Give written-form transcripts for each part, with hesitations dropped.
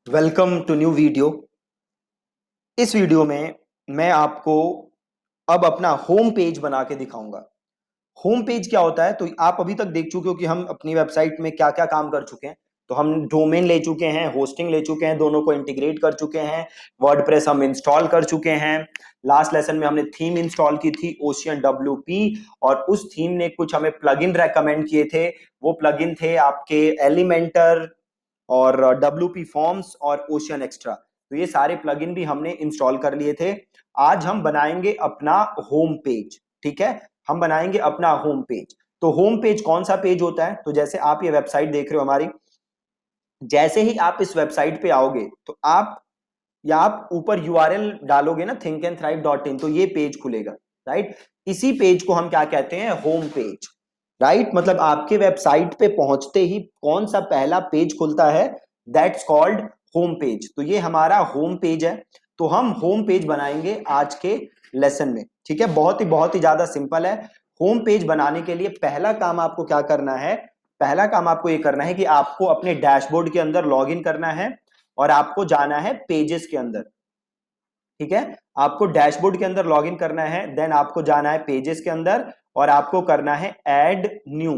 Welcome to new video. इस video में मैं आपको अब अपना होम पेज बना के दिखाऊंगा। होम पेज क्या होता है तो आप अभी तक देख चुके हो कि हम अपनी वेबसाइट में क्या क्या काम कर चुके हैं। तो हम डोमेन ले चुके हैं, होस्टिंग ले चुके हैं, दोनों को इंटीग्रेट कर चुके हैं, वर्डप्रेस हम इंस्टॉल कर चुके हैं। लास्ट लेसन में हमने थीम इंस्टॉल की थी ओशियन WP, और उस थीम ने कुछ हमें प्लगइन रेकमेंड किए थे। वो प्लगइन थे आपके एलिमेंटर और WP फॉर्म्स और ओशियन एक्स्ट्रा। तो ये सारे प्लगइन भी हमने इंस्टॉल कर लिए थे। आज हम बनाएंगे अपना होम पेज। ठीक है, हम बनाएंगे अपना होम पेज। तो होम पेज कौन सा पेज होता है? तो जैसे आप ये वेबसाइट देख रहे हो हमारी, जैसे ही आप इस वेबसाइट पे आओगे तो आप ऊपर URL डालोगे ना, thinkandthrive.in, तो ये पेज खुलेगा। राइट, इसी पेज को हम क्या कहते हैं? Home page. राइट, मतलब आपके वेबसाइट पे पहुंचते ही कौन सा पहला पेज खुलता है? That's called home page. तो ये हमारा होम पेज है। तो हम होम पेज बनाएंगे आज के लेसन में। ठीक है, बहुत ही ज्यादा सिंपल है। होम पेज बनाने के लिए पहला काम आपको क्या करना है? पहला काम आपको ये करना है कि आपको अपने डैशबोर्ड के अंदर लॉग इन करना है और आपको जाना है पेजेस के अंदर। ठीक है, आपको डैशबोर्ड के अंदर लॉगिन करना है, देन आपको जाना है पेजेस के अंदर और आपको करना है ऐड न्यू।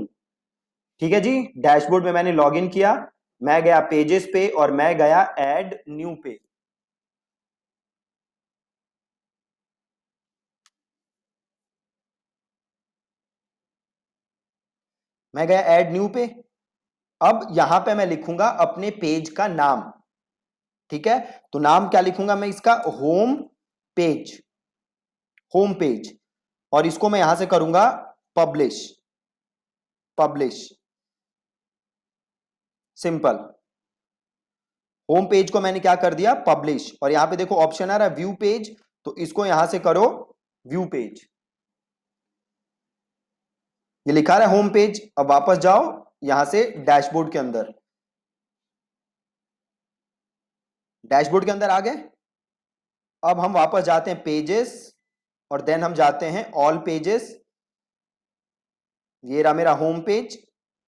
ठीक है जी, डैशबोर्ड में मैंने लॉगिन किया, मैं गया पेजेस पे और मैं गया ऐड न्यू पे। मैं गया ऐड न्यू पे। अब यहां पे मैं लिखूंगा अपने पेज का नाम। ठीक है, तो नाम क्या लिखूंगा मैं इसका? Home page. Home page. और इसको मैं यहां से करूंगा publish. Publish, simple. Home page को मैंने क्या कर दिया? पब्लिश। और यहां पे देखो ऑप्शन आ रहा है व्यू पेज, तो इसको यहां से करो व्यू पेज। ये लिखा रहा है होम पेज। अब वापस जाओ यहां से डैशबोर्ड के अंदर। डैशबोर्ड के अंदर आ गए। अब हम वापस जाते हैं पेजेस और देन हम जाते हैं ऑल पेजेस। ये रहा मेरा होम पेज।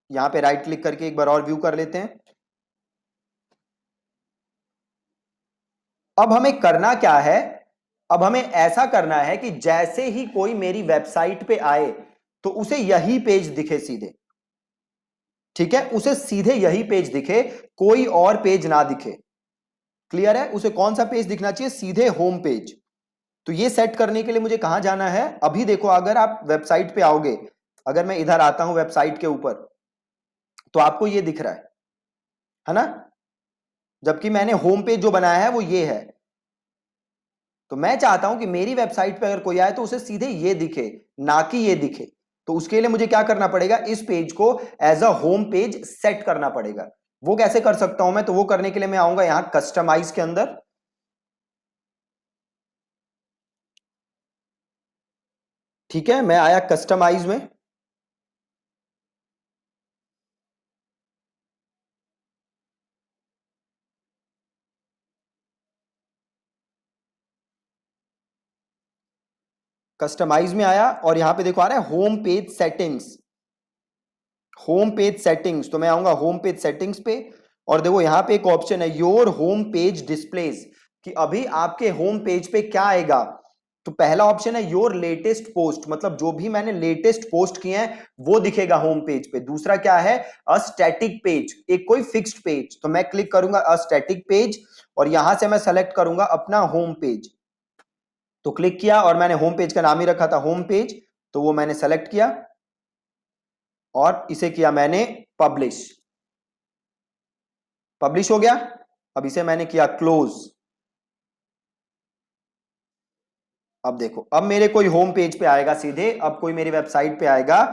यहां पे राइट क्लिक करके एक बार और व्यू कर लेते हैं। अब हमें करना क्या है? अब हमें ऐसा करना है कि जैसे ही कोई मेरी वेबसाइट पे आए तो उसे यही पेज दिखे सीधे। ठीक है, उसे सीधे यही पेज दिखे, कोई और पेज ना दिखे। क्लियर है? उसे कौन सा पेज दिखना चाहिए? सीधे होम पेज। तो ये सेट करने के लिए मुझे कहां जाना है? अभी देखो, अगर आप वेबसाइट पे आओगे, अगर मैं इधर आता हूं वेबसाइट के ऊपर, तो आपको ये दिख रहा है ना? जबकि मैंने होम पेज जो बनाया है वो ये है। तो मैं चाहता हूं कि मेरी वेबसाइट पे अगर कोई आए तो उसे सीधे ये दिखे, ना कि ये दिखे। तो उसके लिए मुझे क्या करना पड़ेगा? इस पेज को as a home page set करना पड़ेगा। वो कैसे कर सकता हूं मैं? तो वो करने के लिए मैं आऊंगा यहां कस्टमाइज के अंदर। ठीक है, मैं आया कस्टमाइज में। कस्टमाइज में आया और यहां पे देखो आ रहा है home page settings. Home page settings, तो मैं आऊंगा होम पेज सेटिंग्स पे। और देखो यहां पे एक ऑप्शन है योर होम पेज डिस्प्लेज, कि अभी आपके होम पेज पे क्या आएगा। तो पहला ऑप्शन है योर लेटेस्ट पोस्ट, मतलब जो भी मैंने लेटेस्ट पोस्ट किए हैं वो दिखेगा होम पेज पे। दूसरा क्या है? अ स्टैटिक पेज, एक कोई फिक्स्ड पेज। तो मैं क्लिक करूंगा अ स्टैटिक पेज और यहां से मैं सेलेक्ट करूंगा अपना होम पेज। तो क्लिक किया और मैंने होम पेज का नाम ही रखा था होम पेज, तो वो मैंने सेलेक्ट किया और इसे किया मैंने पब्लिश। पब्लिश हो गया। अब इसे मैंने किया क्लोज। अब देखो, अब मेरे कोई होम पेज पे आएगा सीधे, अब कोई मेरी वेबसाइट पे आएगा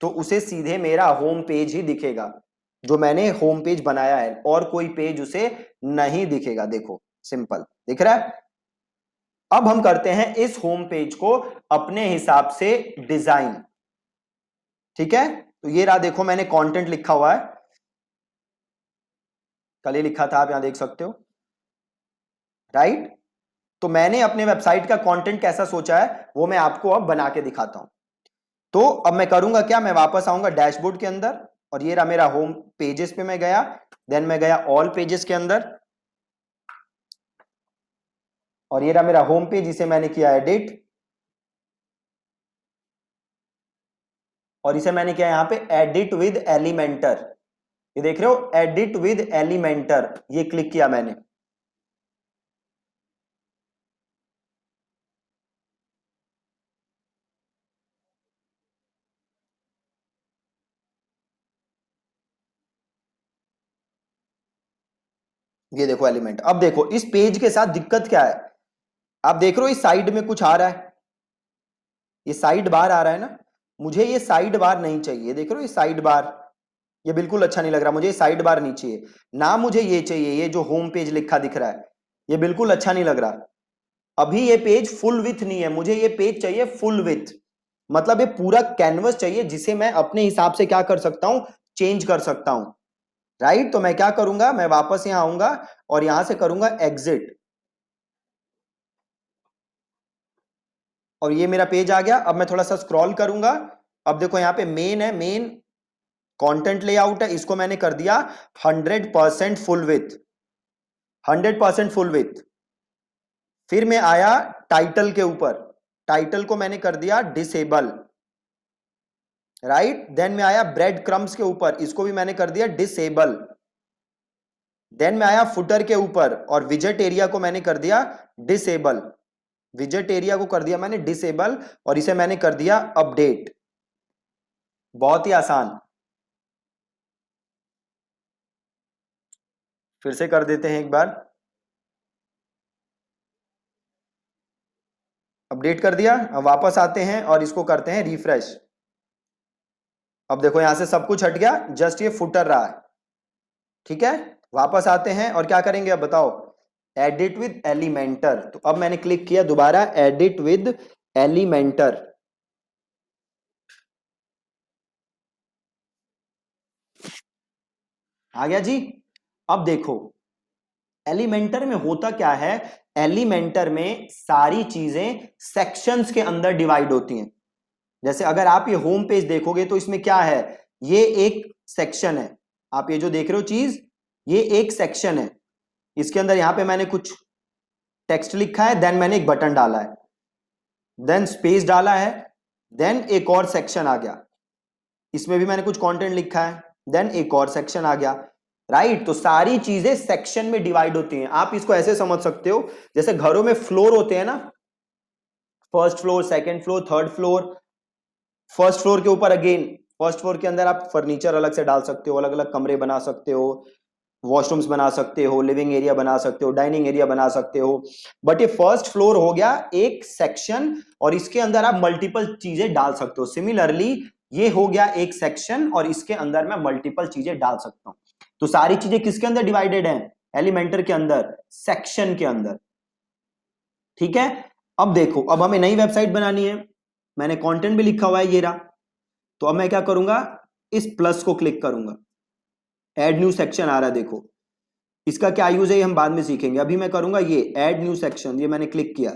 तो उसे सीधे मेरा होम पेज ही दिखेगा, जो मैंने होम पेज बनाया है, और कोई पेज उसे नहीं दिखेगा। देखो सिंपल दिख रहा है। अब हम करते हैं इस होम पेज को अपने हिसाब से डिजाइन। ठीक है, तो ये रहा, देखो मैंने कंटेंट लिखा हुआ है, कल ही लिखा था, आप यहां देख सकते हो। राइट, तो मैंने अपने वेबसाइट का कंटेंट कैसा सोचा है वो मैं आपको अब बना के दिखाता हूं। तो अब मैं करूंगा क्या? मैं वापस आऊंगा डैशबोर्ड के अंदर और ये रहा मेरा होम पेजेस पे मैं गया, देन मैं गया ऑल पेजेस के अंदर। और ये रहा मेरा होम पेज, इसे मैंने किया एडिट, और इसे मैंने किया यहां पे एडिट विद एलिमेंटर। ये देख रहे हो, एडिट विद एलिमेंटर, ये क्लिक किया मैंने। ये देखो एलिमेंट। अब देखो इस पेज के साथ दिक्कत क्या है, आप देख रहे हो इस साइड में कुछ आ रहा है, ये साइड बार आ रहा है ना, मुझे ये साइड बार नहीं चाहिए। देख रहे हो ये साइड बार, ये बिल्कुल अच्छा नहीं लग रहा मुझे, साइड बार नहीं चाहिए ना, मुझे ये चाहिए, ये जो होम पेज लिखा दिख रहा है, ये बिल्कुल अच्छा नहीं लग रहा। अभी ये पेज फुल विथ नहीं है, मुझे ये पेज चाहिए फुल विथ, मतलब ये पूरा कैनवस चाहिए जिसे मैं अपने हिसाब से क्या कर सकता हूं, चेंज कर सकता हूं। राइट, तो मैं क्या करूंगा, मैं वापस यहां आऊंगा और यहां से करूंगा एग्जिट, और ये मेरा पेज आ गया। अब मैं थोड़ा सा स्क्रॉल करूंगा, अब देखो यहां पे मेन है, मेन कंटेंट लेआउट है, इसको मैंने कर दिया 100% फुल विथ, 100% फुल विथ। फिर मैं आया टाइटल के ऊपर, टाइटल को मैंने कर दिया डिसेबल। राइट, देन मैं आया ब्रेड क्रम्स के ऊपर, इसको भी मैंने कर दिया डिसेबल। देन मैं आया फुटर के ऊपर और विजेट एरिया को मैंने कर दिया डिसेबल, विजेट एरिया को कर दिया मैंने डिसेबल, और इसे मैंने कर दिया अपडेट। बहुत ही आसान, फिर से कर देते हैं एक बार, अपडेट कर दिया। अब वापस आते हैं और इसको करते हैं रिफ्रेश। अब देखो यहां से सब कुछ हट गया, जस्ट ये फुटर रहा है। ठीक है, वापस आते हैं और क्या करेंगे अब बताओ, एडिट विद एलिमेंटर। तो अब मैंने क्लिक किया दोबारा एडिट विद एलिमेंटर, आ गया जी। अब देखो एलिमेंटर में होता क्या है, एलिमेंटर में सारी चीजें सेक्शंस के अंदर डिवाइड होती हैं। जैसे अगर आप ये होम पेज देखोगे तो इसमें क्या है, ये एक सेक्शन है, आप ये जो देख रहे हो चीज, ये एक सेक्शन है। इसके अंदर यहां पे मैंने कुछ टेक्स्ट लिखा है, देन मैंने एक बटन डाला है, देन स्पेस डाला है, देन एक और सेक्शन आ गया, इसमें भी मैंने कुछ कंटेंट लिखा है, देन एक और सेक्शन आ गया। राइट, तो सारी चीजें सेक्शन में डिवाइड होती हैं। आप इसको ऐसे समझ सकते हो जैसे घरों में फ्लोर होते हैं ना, first floor, second floor, third floor. First floor के ऊपर अगेन, फर्स्ट फ्लोर के अंदर आप फर्नीचर अलग से डाल सकते हो, अलग अलग कमरे बना सकते हो, वॉशरूम्स बना सकते हो, लिविंग एरिया बना सकते हो, डाइनिंग एरिया बना सकते हो। बट ये फर्स्ट फ्लोर हो गया एक सेक्शन, और इसके अंदर आप मल्टीपल चीजें डाल सकते हो। सिमिलरली ये हो गया एक सेक्शन और इसके अंदर मैं मल्टीपल चीजें डाल सकता हूं। तो सारी चीजें किसके अंदर डिवाइडेड हैं, एलिमेंटर के अंदर, सेक्शन के अंदर। ठीक है, अब देखो अब हमें नई वेबसाइट बनानी है, मैंने कंटेंट भी लिखा हुआ है ये रहा। तो अब मैं क्या करूंगा, इस प्लस को क्लिक करूंगा, ऐड न्यू सेक्शन आ रहा है देखो, इसका क्या यूज है ये हम बाद में सीखेंगे। अभी मैं करूंगा ये ऐड न्यू सेक्शन, ये मैंने क्लिक किया।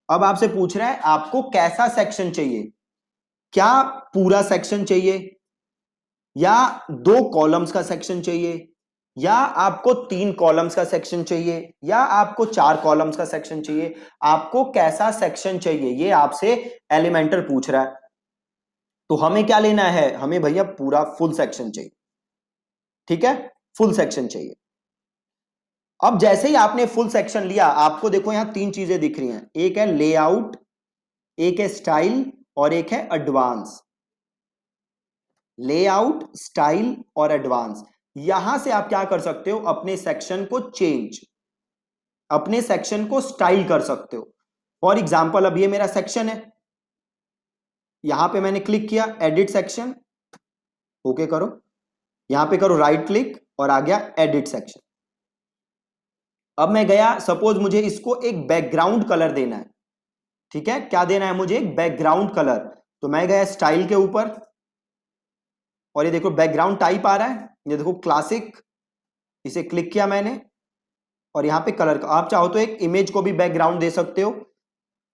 अब आपसे पूछ रहा है आपको कैसा सेक्शन चाहिए, क्या पूरा सेक्शन चाहिए, या दो कॉलम्स का सेक्शन चाहिए, या आपको तीन कॉलम्स का सेक्शन चाहिए, या आपको चार कॉलम्स का सेक्शन चाहिए, आपको कैसा सेक्शन चाहिए, ये आपसे एलिमेंटर पूछ रहा है। तो हमें क्या लेना है, हमें भैया पूरा फुल सेक्शन चाहिए। ठीक है, फुल सेक्शन चाहिए। अब जैसे ही आपने फुल सेक्शन लिया, आपको देखो यहां तीन चीजें दिख रही हैं, एक है लेआउट, एक है स्टाइल, और एक है एडवांस। लेआउट, स्टाइल और एडवांस, यहां से आप क्या कर सकते हो, अपने सेक्शन को चेंज, अपने सेक्शन को स्टाइल कर सकते हो। फॉर एग्जाम्पल अब ये मेरा सेक्शन है, यहां पे मैंने क्लिक किया एडिट सेक्शन, ओके करो, यहां पे करो राइट क्लिक और आ गया एडिट सेक्शन। अब मैं गया, सपोज मुझे इसको एक बैकग्राउंड कलर देना है। ठीक है, क्या देना है मुझे, एक बैकग्राउंड कलर। तो मैं गया स्टाइल के ऊपर, और ये देखो बैकग्राउंड टाइप आ रहा है, ये देखो क्लासिक, इसे क्लिक किया मैंने, और यहां पे कलर का आप चाहो तो एक इमेज को भी बैकग्राउंड दे सकते हो।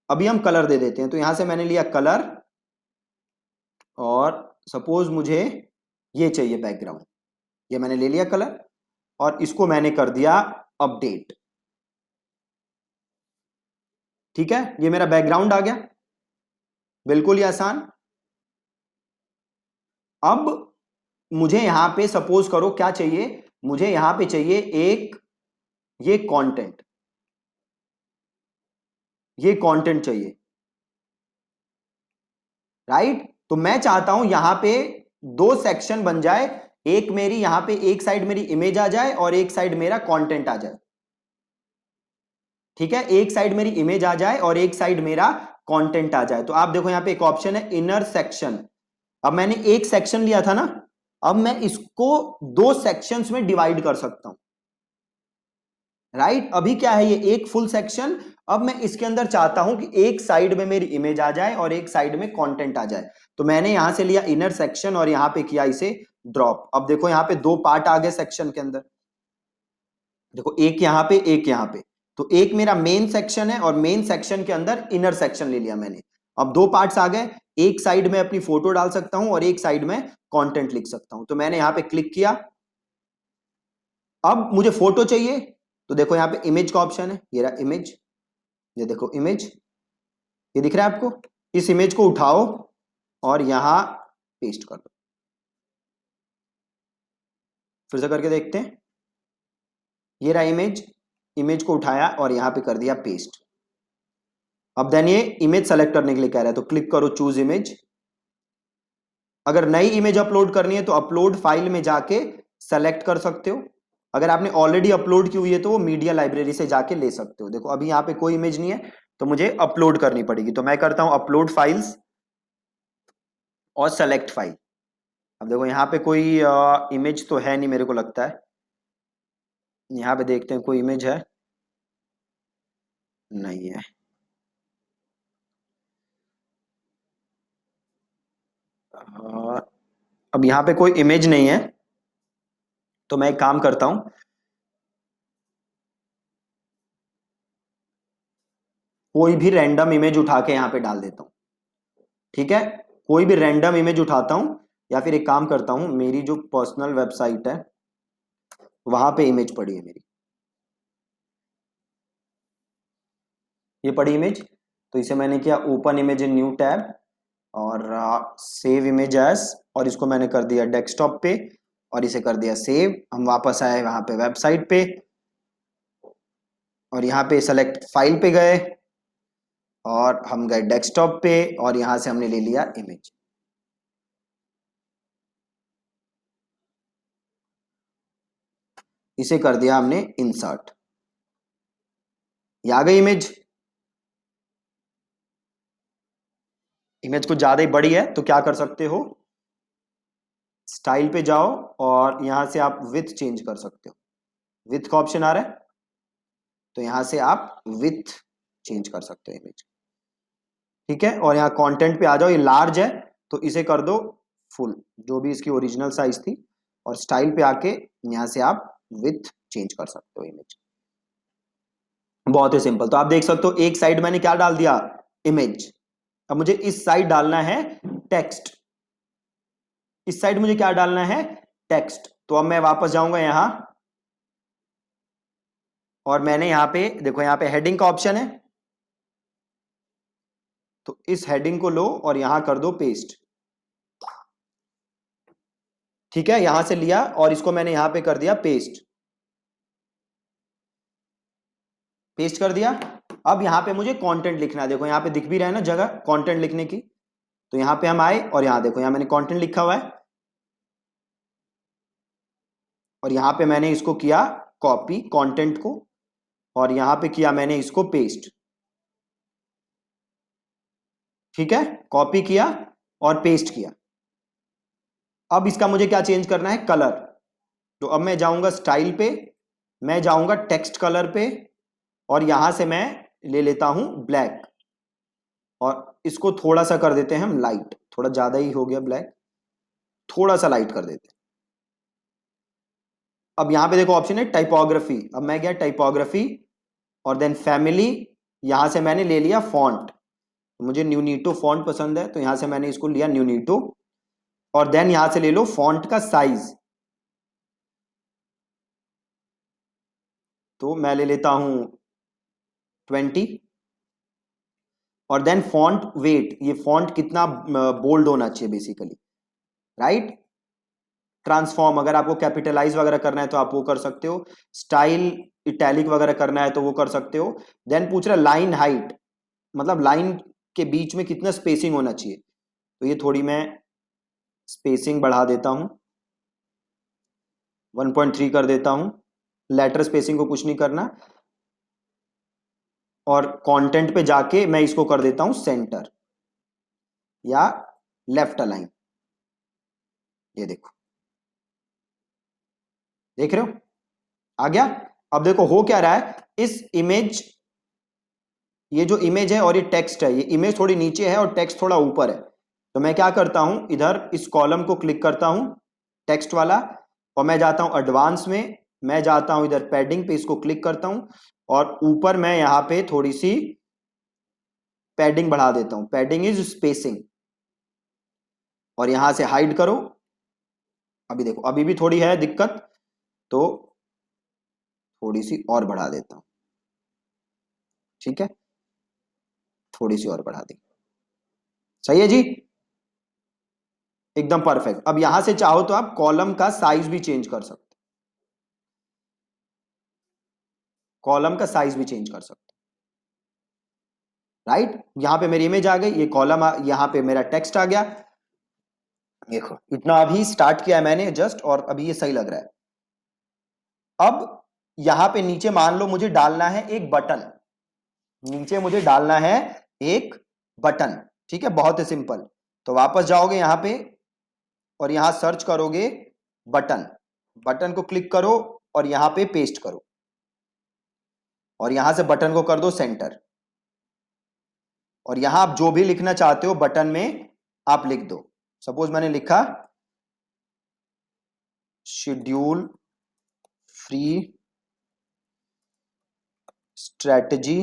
अभी हम कलर दे देते हैं, तो यहां से मैंने लिया कलर, और सपोज मुझे ये चाहिए बैकग्राउंड, ये मैंने ले लिया कलर, और इसको मैंने कर दिया अपडेट। ठीक है, ये मेरा बैकग्राउंड आ गया, बिल्कुल ही आसान। अब मुझे यहां पे सपोज करो क्या चाहिए, मुझे यहां पे चाहिए एक, ये कंटेंट, ये कंटेंट चाहिए, राइट। तो मैं चाहता हूं यहां पे दो सेक्शन बन जाए, एक मेरी यहां पे एक साइड मेरी इमेज आ जाए और एक साइड मेरा कंटेंट आ जाए। ठीक है, एक साइड मेरी इमेज आ जाए और एक साइड मेरा कंटेंट आ जाए। तो आप देखो यहां पे एक ऑप्शन है इनर सेक्शन। अब मैंने एक सेक्शन लिया था ना, अब मैं इसको दो सेक्शंस में डिवाइड कर सकता हूं, राइट। अभी क्या है, ये एक फुल सेक्शन, अब मैं इसके अंदर चाहता हूं कि एक साइड में मेरी इमेज आ जाए और एक साइड में कंटेंट आ जाए। तो मैंने यहां से लिया इनर सेक्शन और यहां पे किया इसे ड्रॉप। अब देखो यहां पे दो पार्ट आ गए सेक्शन के अंदर, देखो एक यहां पे एक यहां पे। तो एक मेरा मेन सेक्शन है और मेन सेक्शन के अंदर इनर सेक्शन ले लिया मैंने। अब दो पार्ट्स आ गए, एक साइड में अपनी फोटो डाल सकता हूं और एक साइड में कंटेंट लिख सकता हूं। तो मैंने यहां पे क्लिक किया। अब मुझे फोटो चाहिए, तो देखो यहां पे इमेज का ऑप्शन है, ये रहा इमेज, ये देखो इमेज, ये दिख रहा है आपको। इस इमेज को उठाओ और यहां पेस्ट कर दो। फिर से करके देखते हैं, ये रहा इमेज, इमेज को उठाया और यहां पे कर दिया पेस्ट। अब देन ये इमेज सेलेक्ट करने के लिए कह रहा है, तो क्लिक करो चूज इमेज। अगर नई इमेज अपलोड करनी है तो अपलोड फाइल में जाके सेलेक्ट कर सकते हो। अगर आपने ऑलरेडी अपलोड की हुई है तो वो मीडिया लाइब्रेरी से जाके ले सकते हो। देखो अभी यहाँ पे कोई इमेज नहीं है तो मुझे अपलोड करनी पड़ेगी, तो मैं करता हूं अपलोड फाइल्स और सेलेक्ट फाइल। अब देखो यहाँ पे कोई इमेज तो है नहीं मेरे को लगता है, यहाँ पे देखते हैं कोई इमेज है, नहीं है। अ, अब यहाँ पे कोई इमेज नहीं है, तो मैं एक काम करता हूं, कोई भी रैंडम इमेज उठा के यहाँ पे डाल देता हूँ। ठीक है, कोई भी रैंडम इमेज उठाता हूं, या फिर एक काम करता हूं, मेरी जो पर्सनल वेबसाइट है वहां पे इमेज पड़ी है मेरी, ये पड़ी इमेज। तो इसे मैंने किया open image in new tab और सेव इमेज एज, और इसको मैंने कर दिया डेस्कटॉप पे और इसे कर दिया सेव। हम वापस आए वहां पे वेबसाइट पे और यहाँ पे सेलेक्ट फाइल पे गए और हम गए डेस्कटॉप पे और यहां से हमने ले लिया इमेज। इसे कर दिया हमने इंसर्ट, ये आ गई इमेज। इमेज कुछ ज्यादा ही बड़ी है तो क्या कर सकते हो, स्टाइल पे जाओ और यहां से आप विथ चेंज कर सकते हो। विथ का ऑप्शन आ रहा है, तो यहां से आप विथ चेंज कर सकते हो इमेज। ठीक है, और यहाँ कंटेंट पे आ जाओ, ये लार्ज है तो इसे कर दो फुल, जो भी इसकी ओरिजिनल साइज थी। और स्टाइल पे आके यहां से आप विथ चेंज कर सकते हो इमेज। बहुत ही सिंपल। तो आप देख सकते हो एक साइड मैंने क्या डाल दिया, इमेज। अब मुझे इस साइड डालना है टेक्स्ट, इस साइड मुझे क्या डालना है, टेक्स्ट। तो अब मैं वापस जाऊंगा यहां और मैंने यहां पे देखो, यहां पे हेडिंग का ऑप्शन है, तो इस हेडिंग को लो और यहां कर दो पेस्ट। ठीक है, यहां से लिया और इसको मैंने यहां पे कर दिया पेस्ट, पेस्ट कर दिया। अब यहां पे मुझे कंटेंट लिखना है, देखो यहां पे दिख भी रहा है ना जगह कंटेंट लिखने की। तो यहां पे हम आए और यहां देखो, यहां मैंने कंटेंट लिखा हुआ है और यहां पे मैंने इसको किया कॉपी कंटेंट को और यहां पे किया मैंने इसको पेस्ट। ठीक है, कॉपी किया और पेस्ट किया। अब इसका मुझे क्या चेंज करना है, कलर। तो अब मैं जाऊंगा स्टाइल पे, मैं जाऊंगा टेक्स्ट कलर पे और यहां से मैं ले लेता हूं ब्लैक और इसको थोड़ा सा कर देते हैं हम लाइट, थोड़ा ज्यादा ही हो गया ब्लैक, थोड़ा सा लाइट कर देते हैं। अब यहां पे देखो ऑप्शन है टाइपोग्राफी, अब मैं गया टाइपोग्राफी और देन फैमिली, यहां से मैंने ले लिया फॉन्ट। मुझे न्यूनीटो फॉन्ट पसंद है तो यहां से मैंने इसको लिया न्यूनीटो और देन यहां से ले लो फॉन्ट का साइज। तो मैं ले लेता हूं 20। और देन फॉन्ट वेट, ये फॉन्ट कितना बोल्ड होना चाहिए बेसिकली, राइट। ट्रांसफॉर्म, अगर आपको कैपिटलाइज वगैरह करना है तो आप वो कर सकते हो, स्टाइल इटैलिक वगैरह करना है तो वो कर सकते हो। देन पूछ रहा लाइन हाइट, मतलब लाइन के बीच में कितना स्पेसिंग होना चाहिए, तो ये थोड़ी मैं स्पेसिंग बढ़ा देता हूं, 1.3 कर देता हूं। लेटर स्पेसिंग को कुछ नहीं करना, और कंटेंट पे जाके मैं इसको कर देता हूं सेंटर या लेफ्ट अलाइन। ये देखो, देख रहे हो आ गया। अब देखो हो क्या रहा है, इस इमेज, ये जो इमेज है और ये टेक्स्ट है, ये इमेज थोड़ी नीचे है और टेक्स्ट थोड़ा ऊपर है। तो मैं क्या करता हूं, इधर इस कॉलम को क्लिक करता हूं, टेक्स्ट वाला, और मैं जाता हूं एडवांस में, मैं जाता हूं इधर पैडिंग पे, इसको क्लिक करता हूं, और ऊपर मैं यहां पे थोड़ी सी पैडिंग बढ़ा देता हूं, पैडिंग इज स्पेसिंग, और यहां से हाइड करो। अभी देखो अभी भी थोड़ी है दिक्कत, तो थोड़ी सी और बढ़ा देता हूं, ठीक है, थोड़ी सी और बढ़ा दी, सही है जी, एकदम परफेक्ट। अब यहां से चाहो तो आप कॉलम का साइज भी चेंज कर सकते, कॉलम का साइज भी चेंज कर सकते, राइट। यहां पे मेरी इमेज आ गई, ये कॉलम, यहां पे मेरा टेक्स्ट आ गया। देखो इतना अभी स्टार्ट किया है मैंने जस्ट, और अभी ये सही लग रहा है। अब यहां पे नीचे मान लो मुझे डालना है एक बटन, नीचे मुझे डालना है एक बटन, ठीक है, बहुत ही सिंपल। तो वापस जाओगे यहां पे और यहां सर्च करोगे बटन, बटन को क्लिक करो और यहां पे पेस्ट करो, और यहां से बटन को कर दो सेंटर, और यहां आप जो भी लिखना चाहते हो बटन में आप लिख दो। सपोज मैंने लिखा schedule free strategy,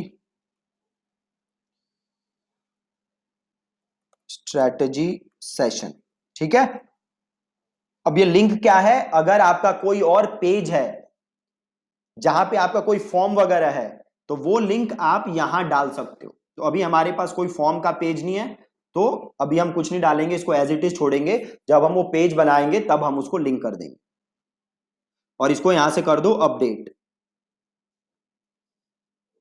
strategy session, ठीक है। अब ये लिंक क्या है, अगर आपका कोई और पेज है जहां पे आपका कोई फॉर्म वगैरह है, तो वो लिंक आप यहां डाल सकते हो। तो अभी हमारे पास कोई फॉर्म का पेज नहीं है, तो अभी हम कुछ नहीं डालेंगे, इसको एज इट इज छोड़ेंगे। जब हम वो पेज बनाएंगे तब हम उसको लिंक कर देंगे, और इसको यहां से कर दो अपडेट।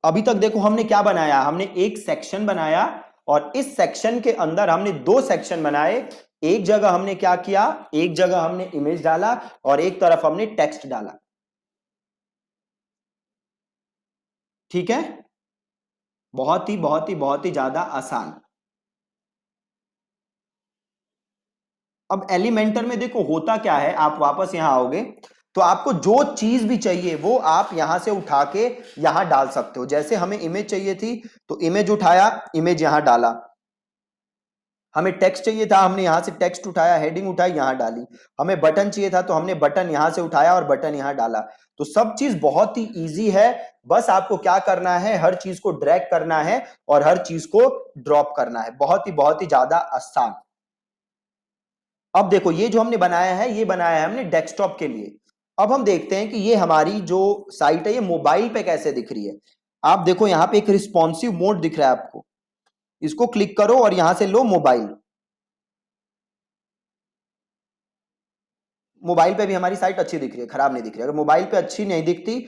अभी तक देखो हमने क्या बनाया, हमने एक सेक्शन बनाया, और इस सेक्शन के अंदर हमने दो सेक्शन बनाए। एक जगह हमने क्या किया, एक जगह हमने इमेज डाला और एक तरफ हमने टेक्स्ट डाला, ठीक है। बहुत ही ज्यादा आसान। अब एलिमेंटर में देखो होता क्या है, आप वापस यहां आओगे तो आपको जो चीज भी चाहिए वो आप यहां से उठा के यहां डाल सकते हो। जैसे हमें इमेज चाहिए थी तो इमेज उठाया, इमेज यहां डाला। हमें टेक्स्ट चाहिए था, हमने यहां से टेक्स्ट उठाया, हेडिंग उठाई यहां डाली। हमें बटन चाहिए था तो हमने बटन यहां से उठाया और बटन यहां डाला। तो सब चीज बहुत ही इजी है, बस आपको क्या करना है, हर चीज को ड्रैग करना है और हर चीज को ड्रॉप करना है। बहुत ही ज्यादा आसान। अब देखो ये जो हमने बनाया है, ये बनाया है हमने डेस्कटॉप के लिए। अब हम देखते हैं कि ये हमारी जो साइट है ये मोबाइल पे कैसे दिख रही है। आप देखो यहां पे एक रिस्पॉन्सिव मोड दिख रहा है आपको, इसको क्लिक करो और यहां से लो मोबाइल। मोबाइल पे भी हमारी साइट अच्छी दिख रही है, खराब नहीं दिख रही। अगर मोबाइल पे अच्छी नहीं दिखती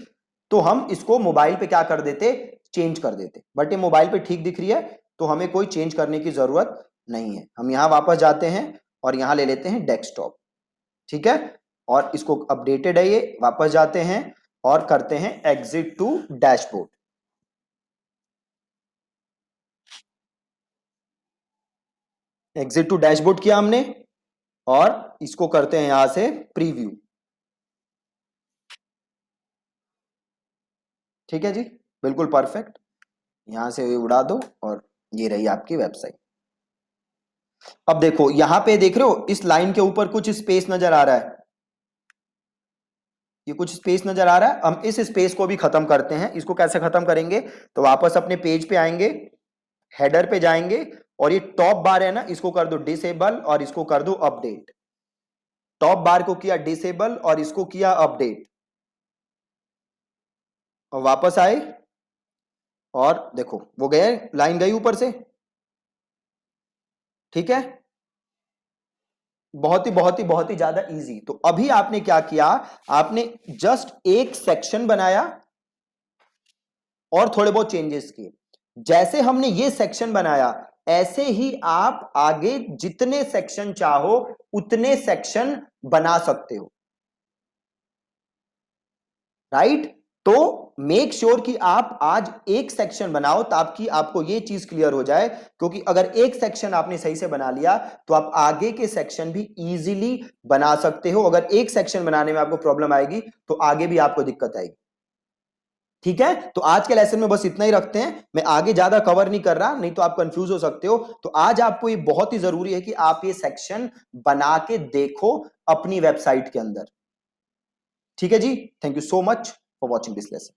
तो हम इसको मोबाइल पे क्या कर देते, चेंज कर देते, बट ये मोबाइल पे ठीक दिख रही है तो हमें कोई चेंज करने की जरूरत नहीं है। हम यहां वापस जाते हैं और यहां ले लेते हैं डेस्कटॉप, ठीक है, और इसको अपडेटेड है ये, वापस जाते हैं और करते हैं exit to dashboard. Exit to dashboard किया हमने, और इसको करते हैं यहां से प्रीव्यू, ठीक है जी, बिल्कुल परफेक्ट। यहां से उड़ा दो और ये रही आपकी वेबसाइट। अब देखो यहां पे देख रहे हो इस लाइन के ऊपर कुछ स्पेस नजर आ रहा है, ये कुछ स्पेस नजर आ रहा है। हम इस स्पेस को भी खत्म करते हैं। इसको कैसे खत्म करेंगे, तो वापस अपने पेज पे आएंगे, हेडर पे जाएंगे, और ये टॉप बार है ना, इसको कर दो डिसेबल और इसको कर दो अपडेट। टॉप बार को किया डिसेबल और इसको किया अपडेट, और वापस आए और देखो वो गए, लाइन गई ऊपर से। ठीक है, बहुत ही ज्यादा इजी। तो अभी आपने क्या किया, आपने जस्ट एक सेक्शन बनाया और थोड़े बहुत चेंजेस किए। जैसे हमने ये सेक्शन बनाया, ऐसे ही आप आगे जितने सेक्शन चाहो उतने सेक्शन बना सकते हो, राइट। तो मेक श्योर कि आप आज एक सेक्शन बनाओ ताकि आपको ये चीज क्लियर हो जाए, क्योंकि अगर एक सेक्शन आपने सही से बना लिया तो आप आगे के सेक्शन भी इजीली बना सकते हो। अगर एक सेक्शन बनाने में आपको प्रॉब्लम आएगी तो आगे भी आपको दिक्कत आएगी। ठीक है, तो आज के लेसन में बस इतना ही रखते हैं, मैं आगे ज्यादा कवर नहीं कर रहा, नहीं तो आप कंफ्यूज हो सकते हो। तो आज आपको ये बहुत ही जरूरी है कि आप ये सेक्शन बना के देखो अपनी वेबसाइट के अंदर। ठीक है जी, thank you so much for watching this lesson.